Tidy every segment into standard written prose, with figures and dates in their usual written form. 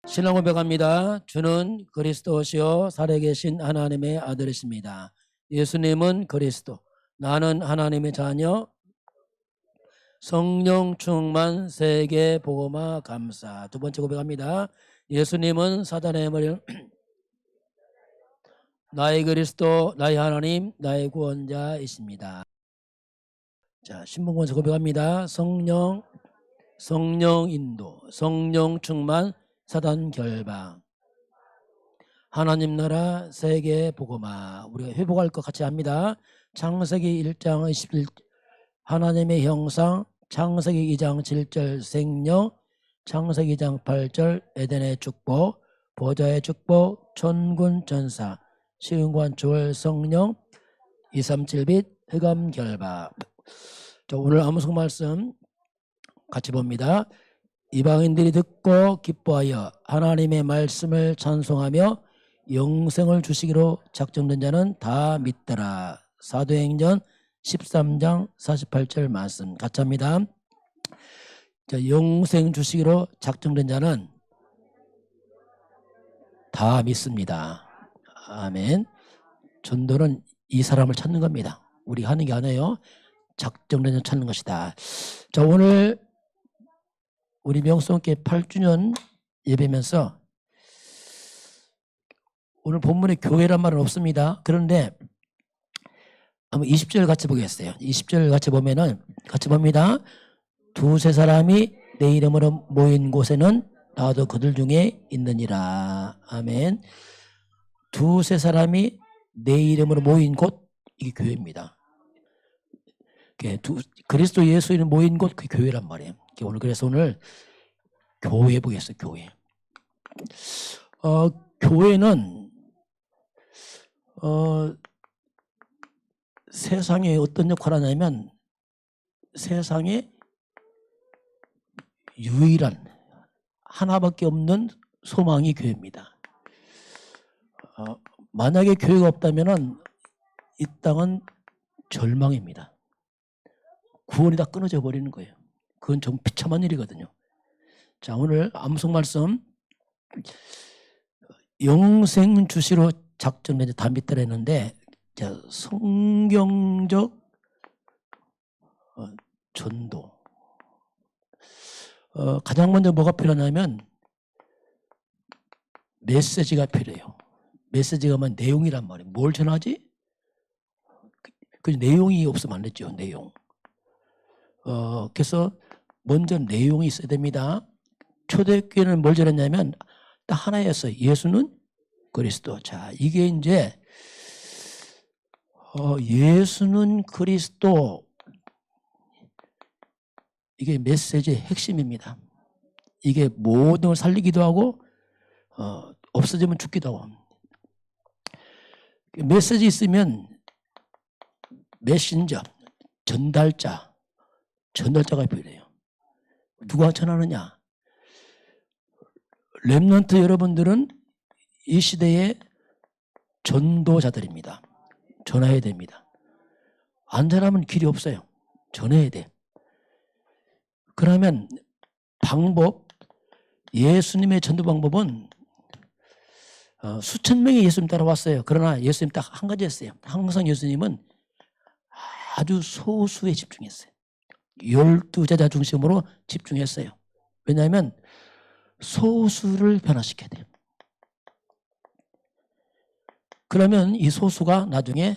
신앙 고백합니다. 주는 그리스도시요 살아계신 하나님의 아들이십니다. 예수님은 그리스도, 나는 하나님의 자녀, 성령 충만 세계 복음화 감사. 두 번째 고백합니다. 예수님은 사단의 머리를 나의 그리스도, 나의 하나님, 나의 구원자이십니다. 자, 신봉권서 고백합니다. 성령 인도, 성령 충만, 사단 결방. 하나님 나라 세계 복음화. 우리가 회복할 것 같이 합니다. 창세기 1장 21 하나님의 형상, 창세기 2장 7절 생명, 창세기 2장 8절 에덴의 축복, 보좌의 축복, 천군 전사, 시은관 조월 성령, 237빛 흑암 결박. 자, 오늘 암송 말씀 같이 봅니다. 이방인들이 듣고 기뻐하여 하나님의 말씀을 찬송하며 영생을 주시기로 작정된 자는 다 믿더라. 사도행전 13장 48절 말씀 같이 합니다. 자, 영생 주시기로 작정된 자는 다 믿습니다. 아멘. 전도는 이 사람을 찾는 겁니다. 우리가 하는 게 아니에요. 작정된 자 찾는 것이다. 자, 오늘 우리 명성교회 8주년 예배면서 오늘 본문에 교회란 말은 없습니다. 그런데 한번 20절 같이 보겠어요. 20절 같이 보면은 같이 봅니다. 두세 사람이 내 이름으로 모인 곳에는 나도 그들 중에 있느니라. 아멘. 두세 사람이 내 이름으로 모인 곳, 이게 교회입니다. 그리스도 예수 이름 모인 곳, 그게 교회란 말이에요. 오늘 그래서 오늘 교회 보겠어요. 교회. 교회는 세상에 어떤 역할을 하냐면 세상에 유일한 하나밖에 없는 소망이 교회입니다. 만약에 교회가 없다면 이 땅은 절망입니다. 구원이 다 끊어져 버리는 거예요. 그건 좀 비참한 일이거든요. 자, 오늘 암송 말씀 영생 주시로 작정된 다 믿더라 했는데, 자, 성경적 전도. 가장 먼저 뭐가 필요하냐면 메시지가 필요해요. 메시지가 뭐 내용이란 말이에요. 뭘 전하지? 그 내용이 없으면 안 되죠. 내용. 그래서 먼저 내용이 있어야 됩니다. 초대교회는 뭘 전했냐면 딱 하나였어요. 예수는 그리스도. 자, 이게 이제 예수는 그리스도, 이게 메시지의 핵심입니다. 이게 모든 걸 살리기도 하고 없어지면 죽기도 하고. 메시지 있으면 메신저, 전달자가 필요해요. 누가 전하느냐? 렘넌트 여러분들은 이 시대의 전도자들입니다. 전해야 됩니다. 안 전하면 길이 없어요. 전해야 돼. 그러면 예수님의 전도 방법은 수천 명이 예수님 따라왔어요. 그러나 예수님 딱 한 가지 했어요. 항상 예수님은 아주 소수에 집중했어요. 12제자 중심으로 집중했어요. 왜냐하면 소수를 변화시켜야 돼요. 그러면 이 소수가 나중에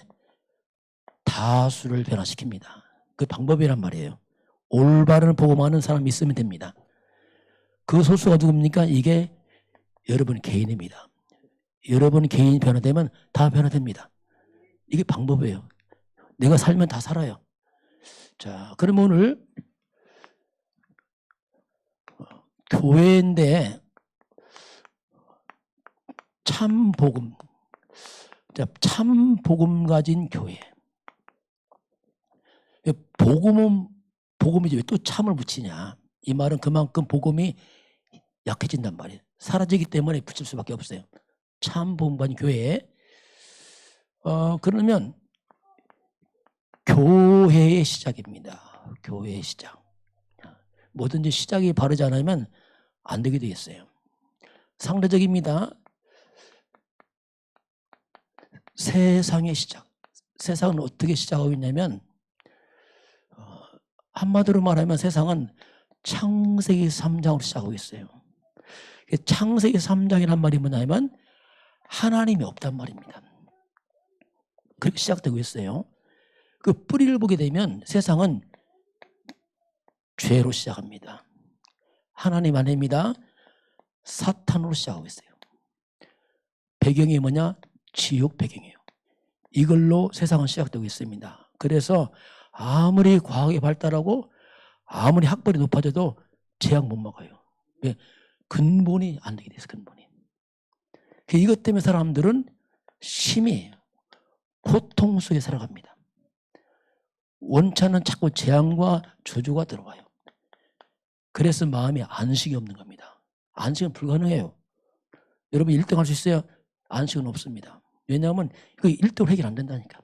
다수를 변화시킵니다. 그 방법이란 말이에요. 올바른 복음하는 사람이 있으면 됩니다. 그 소수가 누굽니까? 이게 여러분 개인입니다. 여러분 개인이 변화되면 다 변화됩니다. 이게 방법이에요. 내가 살면 다 살아요. 자, 그럼 오늘 교회인데 참 복음. 자, 참 복음 가진 교회. 복음은 복음이지 왜 또 참을 붙이냐? 이 말은 그만큼 복음이 약해진단 말이에요. 사라지기 때문에 붙일 수밖에 없어요. 참 복음 가진 교회. 그러면 교회의 시작입니다. 교회의 시작. 뭐든지 시작이 바르지 않으면 안 되게 되어 있어요. 상대적입니다. 세상의 시작. 세상은 어떻게 시작하고 있냐면 한마디로 말하면 세상은 창세기 3장으로 시작하고 있어요. 창세기 3장이란 말이 뭐냐면 하나님이 없단 말입니다. 그렇게 시작되고 있어요. 그 뿌리를 보게 되면 세상은 죄로 시작합니다. 하나님 아닙니다. 사탄으로 시작하고 있어요. 배경이 뭐냐? 지옥 배경이에요. 이걸로 세상은 시작되고 있습니다. 그래서 아무리 과학이 발달하고 아무리 학벌이 높아져도 제약 못 먹어요. 왜? 근본이 안 되게 돼서 근본이. 이것 때문에 사람들은 심히 고통 속에 살아갑니다. 원찮은 자꾸 재앙과 저주가 들어와요. 그래서 마음에 안식이 없는 겁니다. 안식은 불가능해요. 여러분 1등 할 수 있어요? 안식은 없습니다. 왜냐하면 이거 1등으로 해결 안 된다니까.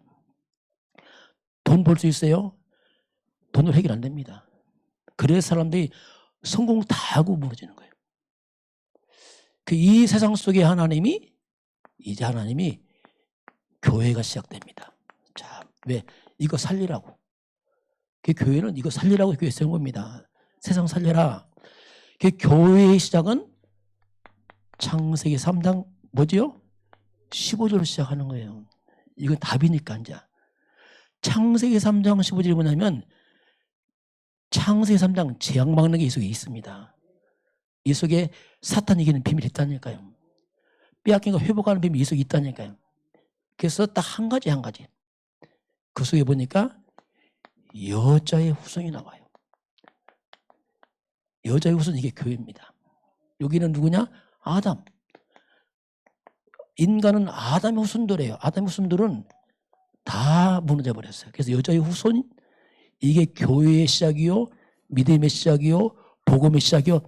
돈 벌 수 있어요? 돈으로 해결 안 됩니다. 그래서 사람들이 성공 다 하고 무너지는 거예요. 이 세상 속에 하나님이 교회가 시작됩니다. 자, 왜? 이거 살리라고. 교회는 이거 살리라고 교회 세운 겁니다. 세상 살려라. 교회의 시작은 창세기 3장 뭐지요? 15절로 시작하는 거예요. 이건 답이니까 이제. 창세기 3장 15절이 뭐냐면 창세기 3장 재앙 막는 게 이 속에 있습니다. 이 속에 사탄 이기는 비밀이 있다니까요. 빼앗긴 거 회복하는 비밀이 이 속에 있다니까요. 그래서 딱 한 가지. 그 속에 보니까 여자의 후손이 나와요. 여자의 후손 이게 교회입니다. 여기는 누구냐? 아담. 인간은 아담의 후손들이에요. 아담의 후손들은 다 무너져 버렸어요. 그래서 여자의 후손 이게 교회의 시작이요, 믿음의 시작이요, 복음의 시작이요.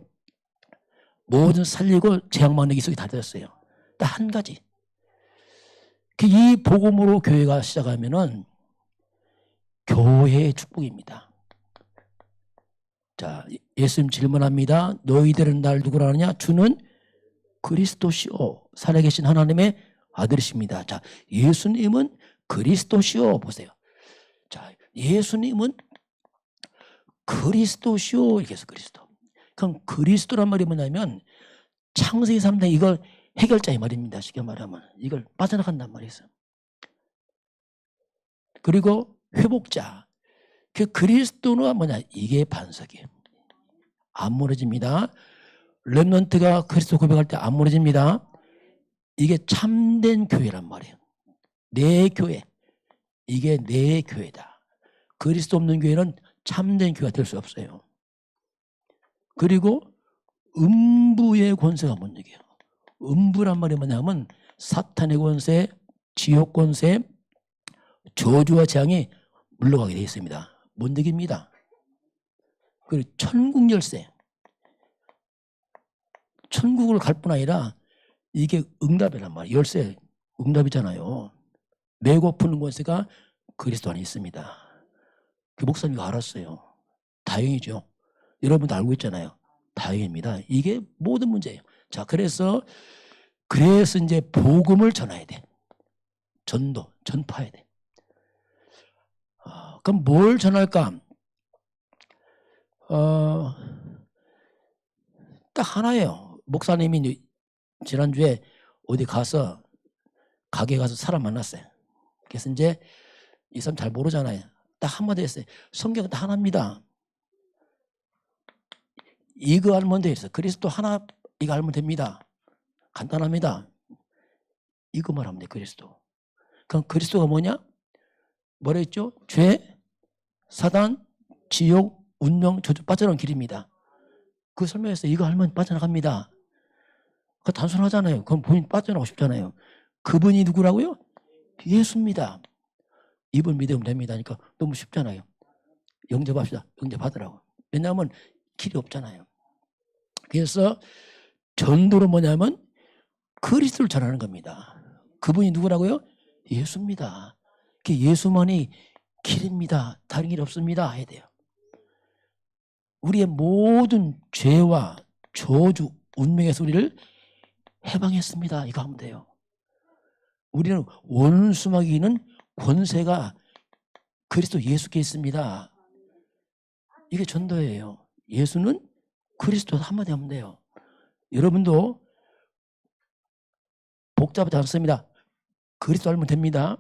모든 살리고 재앙 막는 게 속에 다 들었어요. 딱 한 가지. 이 복음으로 교회가 시작하면은 교회의 축복입니다. 자, 예수님 질문합니다. 너희들은 날 누구라 하느냐? 주는 그리스도시오. 살아계신 하나님의 아들이십니다. 자, 예수님은 그리스도시오. 보세요. 자, 예수님은 그리스도시오. 이렇게 해서 그리스도. 그럼 그리스도란 말이 뭐냐면 창세기 3장 이걸 해결자의 말입니다. 쉽게 말하면. 이걸 빠져나간단 말이에요. 그리고 회복자. 그 그리스도는 뭐냐? 이게 반석이에요. 안 무너집니다. 렘넌트가 그리스도 고백할 때 안 무너집니다. 이게 참된 교회란 말이에요. 내 교회. 이게 내 교회다. 그리스도 없는 교회는 참된 교회가 될 수 없어요. 그리고 음부의 권세가 뭔 얘기예요? 음부란 말이 뭐냐면 사탄의 권세, 지옥 권세, 저주와 재앙이 물러가게 되어 있습니다. 뭔 얘기입니다. 그리고 천국 열쇠. 천국을 갈 뿐 아니라 이게 응답이란 말이에요. 열쇠 응답이잖아요. 메고 푸는 권세가 그리스도 안에 있습니다. 그 목사님이 알았어요. 다행이죠. 여러분도 알고 있잖아요. 다행입니다. 이게 모든 문제예요. 자, 그래서 이제 복음을 전해야 돼. 전파해야 돼. 그럼 뭘 전할까? 딱 하나예요. 목사님이 지난주에 어디 가서 가게 가서 사람 만났어요. 그래서 이제 이 사람 잘 모르잖아요. 딱 한마디 했어요. 성경은 딱 하나입니다. 이거 알면 돼. 그리스도 하나 이거 알면 됩니다. 간단합니다. 이거만 하면 돼. 그리스도. 그럼 그리스도가 뭐냐? 뭐라 했죠? 죄, 사단, 지옥, 운명, 저주 빠져나온 길입니다. 그 설명했어요. 이거 알면 빠져나갑니다. 그거 단순하잖아요. 그럼 본인 빠져나가고 싶잖아요. 그분이 누구라고요? 예수입니다. 이분 믿으면 됩니다. 그러니까 너무 쉽잖아요. 영접합시다. 영접하더라고. 왜냐하면 길이 없잖아요. 그래서 전도는 뭐냐면 그리스도를 전하는 겁니다. 그분이 누구라고요? 예수입니다. 예수만이 길입니다. 다른 길 없습니다. 해야 돼요. 우리의 모든 죄와 저주, 운명에서 우리를 해방했습니다. 이거 하면 돼요. 우리는 원수 마귀는 권세가 그리스도 예수께 있습니다. 이게 전도예요. 예수는 그리스도 한마디 하면 돼요. 여러분도 복잡하지 않습니다. 그리스도 알면 됩니다.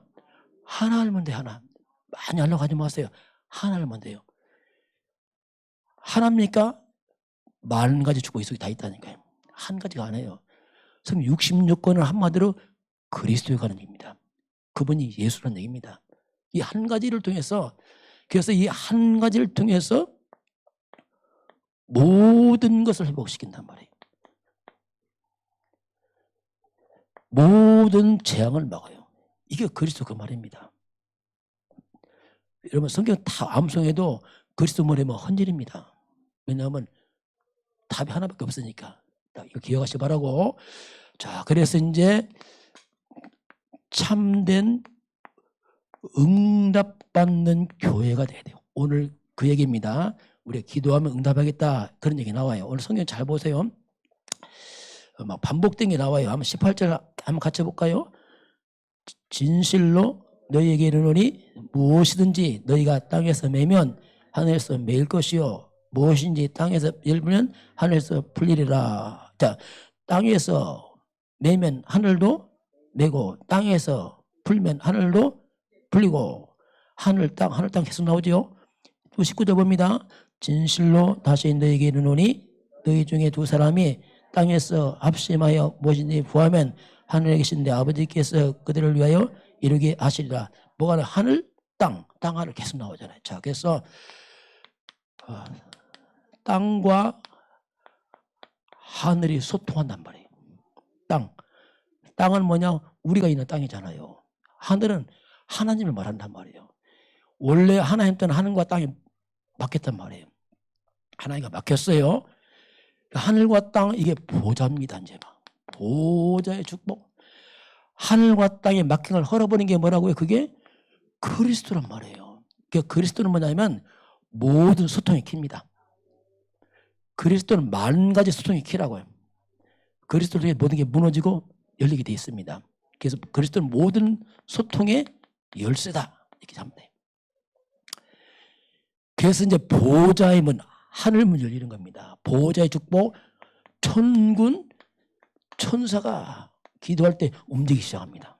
하나 알면 돼. 하나. 많이 알려고 하지 마세요. 하나 알면 돼요. 하나입니까? 40가지 축복이 속에 다 있다니까요. 한 가지가 아니에요. 성경 66권은 한마디로 그리스도에 관한 얘기입니다. 그분이 예수라는 얘기입니다. 이 한 가지를 통해서, 그래서 이 한 가지를 통해서 모든 것을 회복시킨단 말이에요. 모든 재앙을 막아요. 이게 그리스도 그 말입니다. 여러분 성경 다 암송해도 그리스도 머리면 헌일입니다. 왜냐하면 답이 하나밖에 없으니까. 이거 기억하시 바라고. 자, 그래서 이제 참된 응답받는 교회가 돼야 돼요. 오늘 그 얘기입니다. 우리가 기도하면 응답하겠다 그런 얘기 나와요. 오늘 성경 잘 보세요. 막 반복된 게 나와요. 한번 18절 한번 같이 볼까요? 진실로 너희에게 이르노니 무엇이든지 너희가 땅에서 매면 하늘에서 매일 것이요 무엇인지 땅에서 열면 하늘에서 풀리리라. 자, 땅에서 매면 하늘도 매고 땅에서 풀면 하늘도 풀리고 하늘 땅 계속 나오죠. 또 19절 봅니다. 진실로 다시 너희에게 이르노니 너희 중에 두 사람이 땅에서 합심하여 무엇인지 구하면 하늘에 계신 내 아버지께서 그들을 위하여 이루게 하시리라. 뭐가 하늘, 땅 하늘 계속 나오잖아요. 자, 그래서 땅과 하늘이 소통한단 말이에요. 땅은 뭐냐? 우리가 있는 땅이잖아요. 하늘은 하나님을 말한단 말이에요. 원래 하나님 때는 하늘과 땅이 막혔단 말이에요. 하나님과 막혔어요. 하늘과 땅 이게 보좌입니다. 이제 막 보좌의 축복. 하늘과 땅에 막힌 걸 헐어버린 게 뭐라고요? 그게 그리스도란 말이에요. 그러니까 그리스도는 뭐냐면 모든 소통의 키입니다. 그리스도는 40가지 소통의 키라고요. 그리스도를 통해 모든 게 무너지고 열리게 되어 있습니다. 그래서 그리스도는 모든 소통의 열쇠다 이렇게 하면 돼요. 그래서 이제 보좌의 문, 하늘 문 열리는 겁니다. 보좌의 축복, 천군 천사가 기도할 때 움직이기 시작합니다.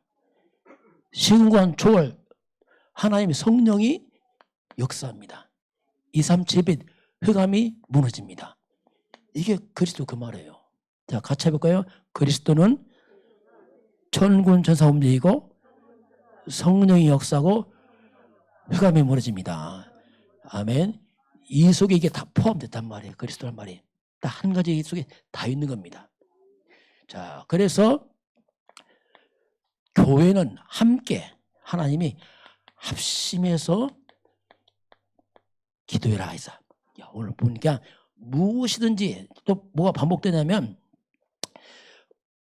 시공간 초월, 하나님의 성령이 역사합니다. 2, 3, 7빛 흑암이 무너집니다. 이게 그리스도 그 말이에요. 자, 같이 해볼까요? 그리스도는 천군 천사 움직이고 성령이 역사하고 흑암이 무너집니다. 아멘. 이 속에 이게 다 포함됐단 말이에요. 그리스도란 말이 딱 한 가지 속에 다 있는 겁니다. 자, 그래서 교회는 함께 하나님이 합심해서 기도해라 하사. 오늘 보니까 무엇이든지 또 뭐가 반복되냐면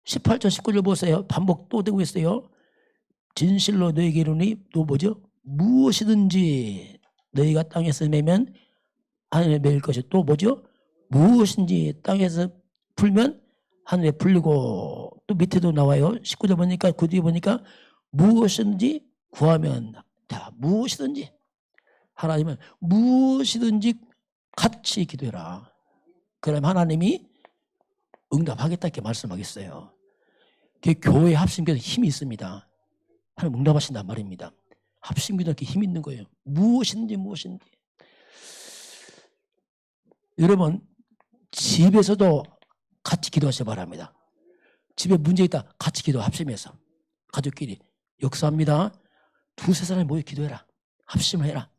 18절 19절 보세요. 반복 또 되고 있어요. 진실로 너희에게 이르노니 또 뭐죠? 무엇이든지 너희가 땅에서 매면 하늘에 매일 것이 또 뭐죠? 무엇인지 땅에서 풀면 하늘에 풀리고 또 밑에도 나와요. 19절 보니까 그 뒤에 보니까 무엇이든지 구하면 자 무엇이든지 하나님은 무엇이든지 같이 기도해라. 그럼 하나님이 응답하겠다 이렇게 말씀하겠어요. 그게 교회 합심기도 힘이 있습니다. 하나님 응답하신단 말입니다. 합심기도 이렇게 힘이 있는 거예요. 무엇인지. 여러분 집에서도 같이 기도하시기 바랍니다. 집에 문제 있다 같이 기도 합심해서 가족끼리 역사합니다. 두세 사람이 모여 기도해라. 합심을 해라.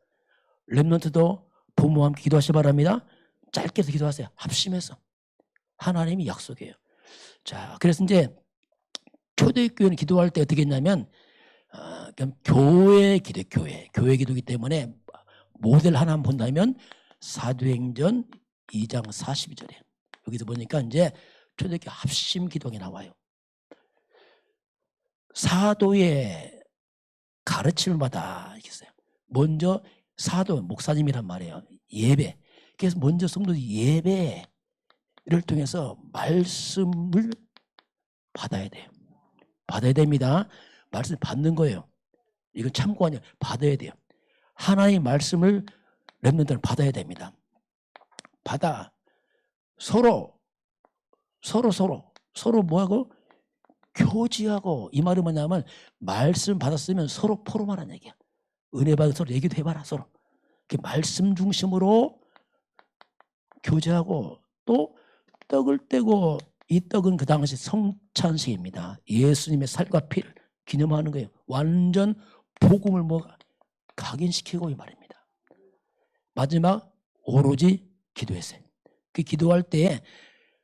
렘넌트도 부모와 함께 기도하시기 바랍니다. 짧게도 기도하세요. 합심해서. 하나님이 약속이에요. 자, 그래서 이제 초대교회는 기도할 때 어떻게 했냐면 교회 기도, 교회 기도이기 때문에 모델 하나 본다면 사도행전 2장 42절에 여기서 보니까 이제 초대교회 합심 기도가 나와요. 사도의 가르침을 받아 이렇게 써요. 먼저 사도 목사님이란 말이에요. 예배. 그래서 먼저 성도들이 예배를 통해서 말씀을 받아야 돼요. 받아야 됩니다. 말씀 받는 거예요. 이건 참고 아니야. 받아야 돼요. 하나의 말씀을 렘넌트는 받아야 됩니다. 받아. 서로 뭐하고? 교제하고. 이 말은 뭐냐면 말씀 받았으면 서로 포럼하라는 얘기야. 은혜 받은 서로 얘기도 해봐라. 서로. 말씀 중심으로 교제하고 또 떡을 떼고 이 떡은 그 당시 성찬식입니다. 예수님의 살과 피를 기념하는 거예요. 완전 복음을 각인시키고 이 말입니다. 마지막 오로지 기도했어요. 그 기도할 때에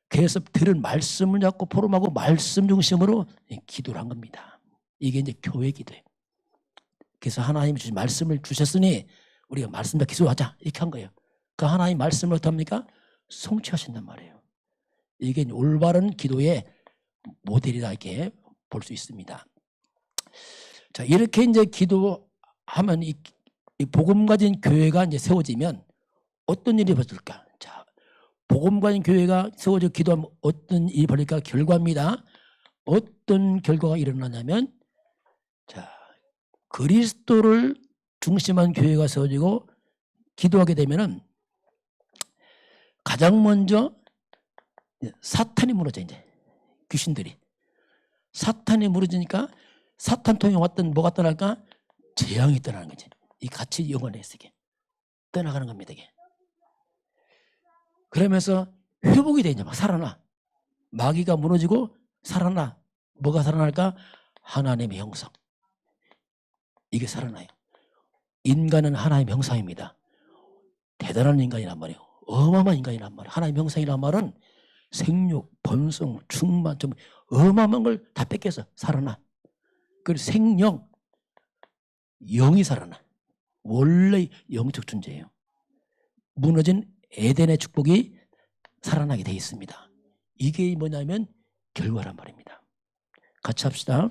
그래서 들은 말씀을 잡고 포럼하고 말씀 중심으로 기도를 한 겁니다. 이게 이제 교회 기도예요. 그래서 하나님이 주신 말씀을 주셨으니 우리가 말씀과 기도하자 이렇게 한 거예요. 그 하나님 말씀을 어떻습니까? 성취하신단 말이에요. 이게 올바른 기도의 모델이다 이렇게 볼 수 있습니다. 자, 이렇게 이제 기도하면 이 복음 가진 교회가 이제 세워지면 어떤 일이 벌어질까? 자, 복음 가진 교회가 세워져 기도하면 어떤 일이 벌어질까? 결과입니다. 어떤 결과가 일어나냐면, 자, 그리스도를 중심한 교회가 세워지고 기도하게 되면은 가장 먼저 사탄이 무너져. 이제 귀신들이 사탄이 무너지니까 사탄 통해 왔던 뭐가 떠날까? 재앙이 떠나는 거지. 이 같이 영원해서 이게 떠나가는 겁니다. 이게 그러면서 회복이 돼. 이제 막 살아나. 마귀가 무너지고 살아나. 뭐가 살아날까? 하나님의 형상. 이게 살아나요. 인간은 하나님의 형상입니다. 대단한 인간이란 말이에요. 어마어마한 인간이란 말이에요. 하나님의 형상이란 말은 생육, 번성, 충만, 좀 어마어마한 걸 다 뺏겨서 살아나. 그리고 생영, 영이 살아나. 원래 영적 존재예요. 무너진 에덴의 축복이 살아나게 돼 있습니다. 이게 뭐냐면 결과란 말입니다. 같이 합시다.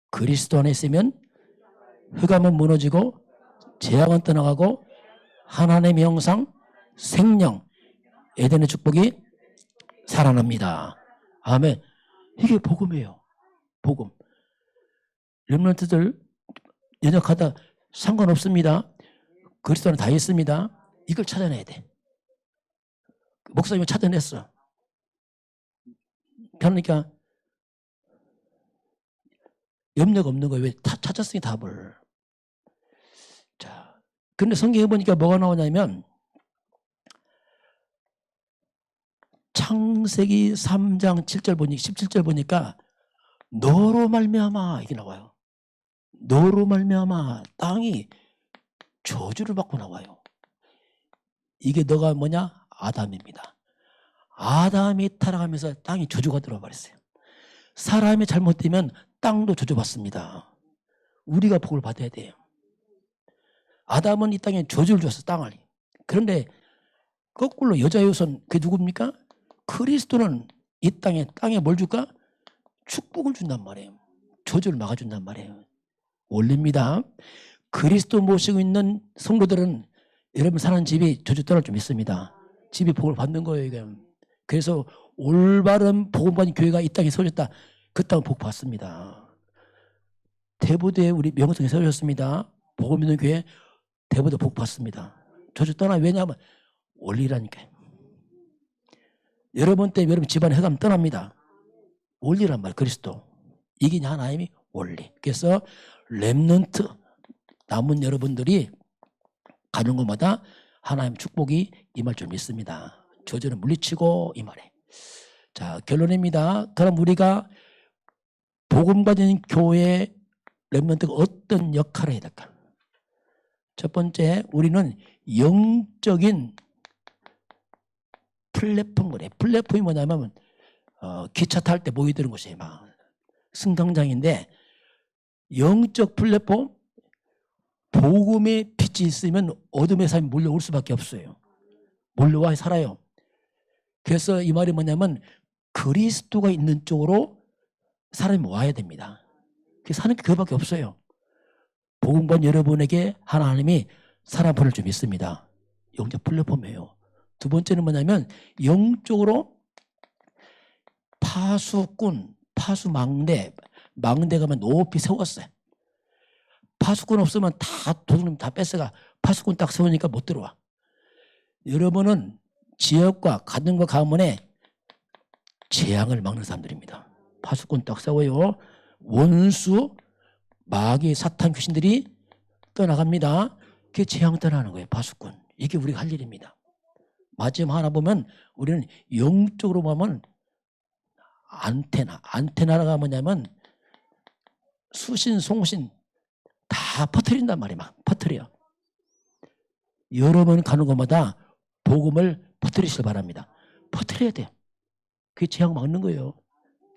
그리스도 안에 있으면 흑암은 무너지고 재앙은 떠나가고 하나님의 형상, 생명, 에덴의 축복이 살아납니다. 아멘. 이게 복음이에요. 복음. 렘넌트들 연약하다 상관없습니다. 그리스도는 다 있습니다. 이걸 찾아내야 돼. 목사님이 찾아냈어. 그러니까 염려가 없는 거예요. 왜 찾았으니 답을. 자, 근데 성경에 보니까 뭐가 나오냐면 창세기 3장 7절 보니까 17절 보니까 너로 말미암아 이게 나와요. 너로 말미암아 땅이 저주를 받고 나와요. 이게 너가 뭐냐? 아담입니다. 아담이 타락하면서 땅이 저주가 들어와 버렸어요. 사람이 잘못되면 땅도 저주받습니다. 우리가 복을 받아야 돼요. 아담은 이 땅에 저주를 줬어. 땅을. 그런데 거꾸로 여자의 후손 그게 누굽니까? 그리스도는 이 땅에 뭘 줄까? 축복을 준단 말이에요. 저주를 막아준단 말이에요. 원리입니다. 그리스도 모시고 있는 성도들은 여러분 사는 집이 저주 떠날 줄 믿습니다. 집이 복을 받는 거예요. 이게. 그래서 올바른 복음받은 교회가 이 땅에 세워졌다. 그 땅은 복 받습니다. 대부도에 우리 명성에 세워졌습니다. 복음 있는 교회 대부도 복 받습니다. 저주 떠나. 왜냐하면 원리라니까요. 여러분 때문에 여러분 집안의 흑암 떠납니다. 원리란 말 그리스도. 이게 하나님이 원리. 그래서 렘넌트 남은 여러분들이 가는 곳마다 하나님 축복이 임할 줄 믿습니다. 저주는 물리치고 이 말에. 자, 결론입니다. 그럼 우리가 복음 가진 교회 렘넌트가 어떤 역할을 해야 될까? 첫 번째, 우리는 영적인 플랫폼을 해. 플랫폼이 뭐냐면 기차 탈 때 모이드는 곳이에요. 막 승강장인데 영적 플랫폼, 복음의 빛이 있으면 어둠의 삶이 몰려올 수밖에 없어요. 몰려와 살아요. 그래서 이 말이 뭐냐면 그리스도가 있는 쪽으로 사람이 와야 됩니다. 사는 게 그거밖에 없어요. 복음본 여러분에게 하나님이 사람 보낼 줄 믿습니다. 영적 플랫폼이에요. 두 번째는 뭐냐면 영적으로 파수꾼, 파수망대, 망대 가면 높이 세웠어요. 파수꾼 없으면 다 도둑놈 다 뺏어가. 파수꾼 딱 세우니까 못 들어와. 여러분은 지역과 가정과 가문에 재앙을 막는 사람들입니다. 파수꾼 딱 세워요. 원수, 마귀, 사탄, 귀신들이 떠나갑니다. 그게 재앙 떠나는 거예요. 파수꾼. 이게 우리가 할 일입니다. 마지막 하나 보면 우리는 영적으로 보면 안테나가 뭐냐면 수신, 송신 다 퍼뜨린단 말이에요. 막 퍼뜨려. 여러분 가는 곳마다 복음을 퍼뜨리시길 바랍니다. 퍼뜨려야 돼요. 그게 재앙 막는 거예요.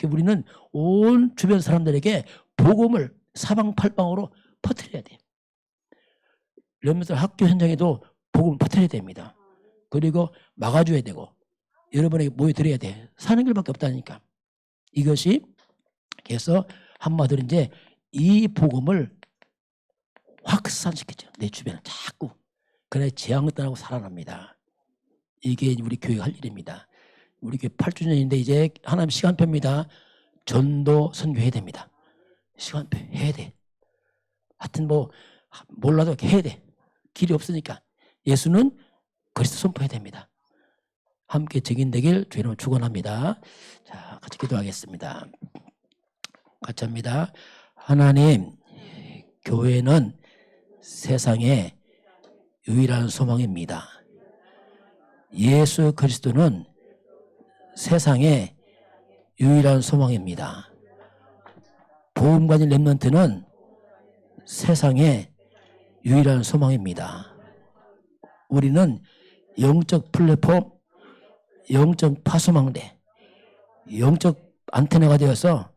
우리는 온 주변 사람들에게 복음을 사방팔방으로 퍼뜨려야 돼요. 여러분들 학교 현장에도 복음을 퍼뜨려야 됩니다. 그리고 막아줘야 되고 여러분에게 모여드려야 돼. 사는 길밖에 없다니까. 이것이 그래서 한마디로 이제 이 복음을 확산시키죠. 내 주변을 자꾸. 그래 재앙을 떠나고 살아납니다. 이게 우리 교회가 할 일입니다. 우리 교회 8주년인데 이제 하나님 시간표입니다. 전도 선교해야 됩니다. 시간표 해야 돼. 하여튼 뭐 몰라도 해야 돼. 길이 없으니까. 예수는 그리스도 선포해야 됩니다. 함께 증인되길 주 이름으로 축원합니다. 자, 같이 기도하겠습니다. 같이 합니다. 하나님, 교회는 세상의 유일한 소망입니다. 예수 그리스도는 세상의 유일한 소망입니다. 복음가진 렘넌트는 세상의 유일한 소망입니다. 우리는 영적 플랫폼, 영적 파수망대, 영적 안테나가 되어서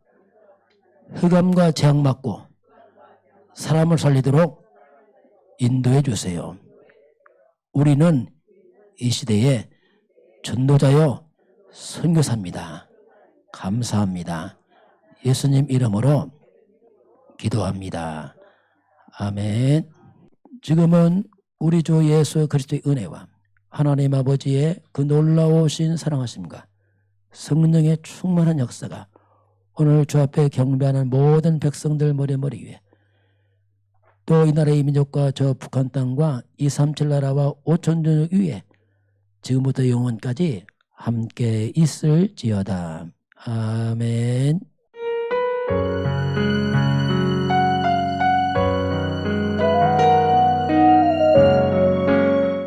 흑암과 재앙 막고 사람을 살리도록 인도해 주세요. 우리는 이 시대의 전도자요 선교사입니다. 감사합니다. 예수님 이름으로 기도합니다. 아멘. 지금은 우리 주 예수 그리스도의 은혜와 하나님 아버지의 그 놀라우신 사랑하심과 성령의 충만한 역사가 오늘 주 앞에 경배하는 모든 백성들 머리 위에 또 이 나라의 민족과 저 북한 땅과 237 나라와 5천족 위에 지금부터 영원까지 함께 있을지어다. 아멘.